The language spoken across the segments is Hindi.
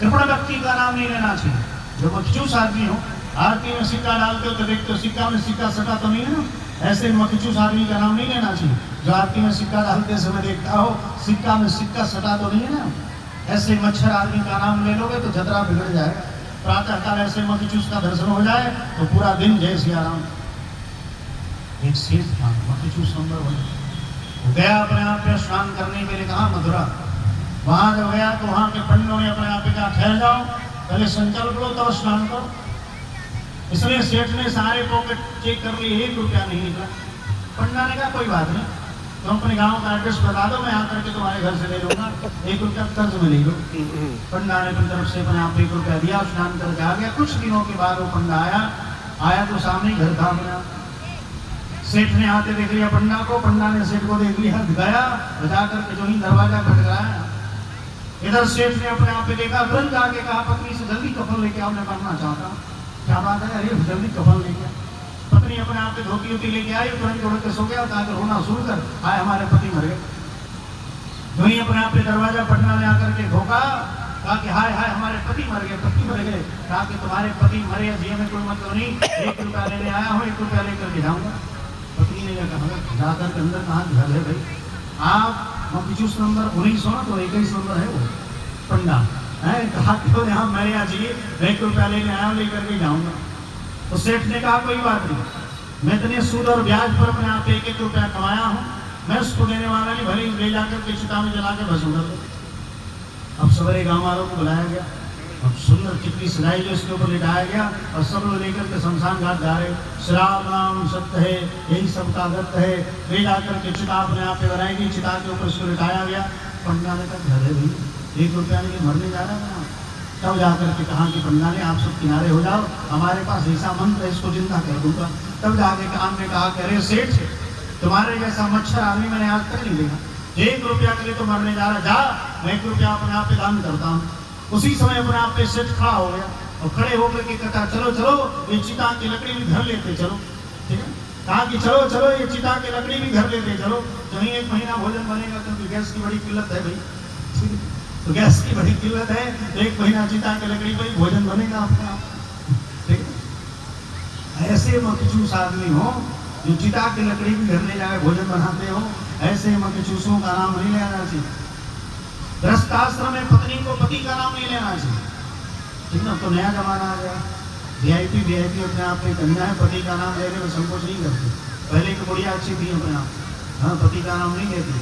कृपण व्यक्ति का नाम नहीं लेना चाहिए। जो मखचूस आदमी हो, आरती में सिक्का डालते हो तो देखते हो सिक्का में सिक्का सटा तो नहीं है ना, ऐसे मखचूस आदमी का नाम नहीं लेना चाहिए। जो आरती में सिक्का डालते समय देखता हो सिक्का में सिक्का सटा तो नहीं है ना, ऐसे मच्छर आदमी का नाम ले लोगे तो जतरा बिगड़ जाएगा। प्रातः काल ऐसे मखचूस का दर्शन हो जाए तो पूरा दिन जय सिया राम। एक सेठ था मखचूस नंबर 1, गया अपने आप पे स्नान करने के लिए कहा मथुरा। वहां जब गया तो वहां के पंडितों ने अपने आप पे कहा ठहर जाओ, पहले संकल्प लो तो स्नान करो। इसलिए सेठ ने सारे पॉकेट चेक कर लिए, 1 रुपया नहीं निकला। पंडा ने कहा कोई बात नहीं, तुम अपने गांव का एड्रेस बता दो, मैं आकर के तुम्हारे घर से ले लूंगा, 1 रुपया कर्ज में ले लो। पंडा ने अपनी तरफ से अपने आप 1 रुपया दिया, स्नान करके आ गया। कुछ दिनों के बाद वो पंडा आया तो सामने घर था अपना। सेठ ने आते देख लिया पंडा को, पंडा ने सेठ को देख लिया, गया बजा करके जो ही दरवाजा खटखटाया। इधर सेठ ने अपने आप पे देखा, तुरंत आके कहा पत्नी से जल्दी कफन लेके आओ, मैं मरना चाहता हूँ। क्या बात है, अरे जल्दी कफन लेके। पत्नी अपने आप पे धोती होती लेके आई, तुरंत उड़ के सो गया, कहा रोना शुरू कर, हाय हमारे पति मर गए। जो ही अपने आप पे दरवाजा पटना ने आकर के ठोका, कहा कि हाय हाय हमारे पति मर गए, पति मर गए। कहा कि तुम्हारे पति मरे जिए में कोई मतलब नहीं, 1 रुपया लेने आया हूँ, 1 रुपया लेकर के जाऊंगा। पत्नी ने कहा जाकर के अंदर कहा घर है भाई, आप मखचूस नंबर 19 हो तो 21 नंबर है वो पंडा है, कहा तो यहाँ मैं यहाँ चाहिए, 1 रुपया लेने आया हूँ, लेकर के जाऊंगा। तो सेठ ने कहा कोई बात नहीं, मैं इतने सूद और ब्याज पर अपने आप 1-1 रुपया कमाया हूँ, मैं उसको देने वाला नहीं, भले ले जाकर के चिता में जला के भसूंगा। अब सवेरे गाँव वालों को बुलाया गया, अब सुंदर चिट्ठी सजाई जो इसके ऊपर लिटाया गया और सब लोग लेकर के शमशान घाट जा रहे। श्री राम सत्य है, यही सबका दत्त है, ले जाकर के चिता अपने आप पे बनाएगी, चिता के ऊपर इसको लिटाया गया। पंडा ने कहा घर है भाई, 1 रुपया नहीं मरने जा रहा है। तब जाकर के कहा कि पंडा ने आप सब किनारे हो जाओ, हमारे पास ऐसा मंत्र है, इसको जिंदा कर दूंगा। तब जाके काम ने कहा कि अरे सेठ, तुम्हारे जैसा मच्छर आदमी मैंने आज तक नहीं देखा, 1 रुपया के लिए तो मरने जा रहा, जा मैं 1 रुपया अपने आप पे दान करता हूँ। उसी समय अपने आप पे सेठ खड़ा हो गया और खड़े होकर के कहता चलो चलो ये चिता की लकड़ी भी घर लेते चलो, ठीक है। कहा कि चलो चलो ये चिता की लकड़ी भी घर लेते चलो, कहीं 1 महीना भोजन बनेगा, क्योंकि गैस की बड़ी किल्लत है भाई, तो गैस की बड़ी किल्लत है, 1 महीना चिता की लकड़ी पर भोजन बनेगा आपका, ठीक है। ऐसे मखचूस आदमी हो जो चिता की लकड़ी भी घर ले जाकर भोजन बनाते हो, ऐसे मखचूसों का नाम नहीं लेना चाहिए। गृहस्थाश्रम में पत्नी को पति का नाम नहीं लेना चाहिए, ठीक ना। तो नया जमाना आ गया, वीआईपी अपने आप में कन्या है, पति का नाम लेने में संकोच नहीं करते। पहले की बुढ़िया अच्छी थी अपने आप, हाँ पति का नाम नहीं लेती,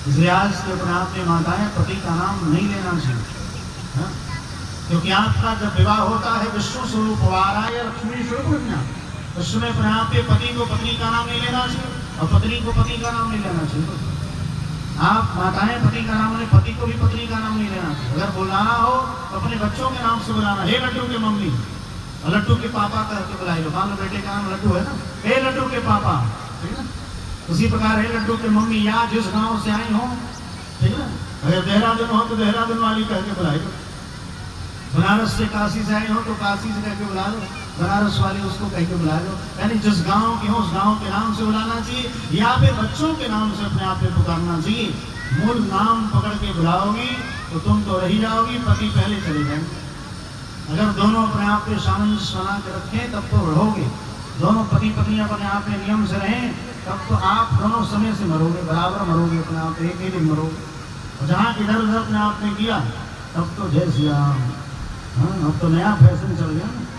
इसलिए आज के अपने आप में माताएं पति का नाम नहीं लेना चाहिए, हाँ। क्योंकि आपका जब विवाह होता है विष्णु स्वरूप वाराय लक्ष्मी स्वरूप, उसमें अपने आप पे पति को पत्नी का नाम नहीं लेना चाहिए और पत्नी को पति का नाम नहीं लेना चाहिए। आप माताएं पति का नाम, पति को भी पत्नी का नाम नहीं लेना चाहिए। अगर बुलाना हो तो अपने बच्चों के नाम से बुलाना, हे लड्डू के मम्मी, लड्डू के पापा करके बुलाई लो। मान लो बेटे का नाम लड्डू है ना, हे लड्डू के पापा, ठीक है। उसी प्रकार हे लड्डू के मम्मी, या जिस गांव से आई हो, ठीक है। अगर देहरादून हो तो देहरादून वाली कह के बुलाई लो, बनारस से काशी से आई हो तो काशी से कह के बुला लो, बनारस वाली उसको कह के बुला लो। यानी जिस गांव की हो उस गांव के नाम से बुलाना चाहिए, या फिर बच्चों के नाम से अपने आप में पुकारना चाहिए। मूल नाम पकड़ के बुलाओगी तो तुम तो रही जाओगी, पति पहले चले जाएंगे। अगर दोनों अपने आप पे सामंजस्य बना के रखें तब तो रहोगे, दोनों पति पत्नी अपने आप में नियम से रहें तब तो आप दोनों समय से मरोगे, बराबर मरोगे, अपने आप एक ही दिन मरोगे। और जहाँ इधर उधर अपने आप में किया तब तो जय श्री राम, हाँ अब तो नया फैशन चल गया ना।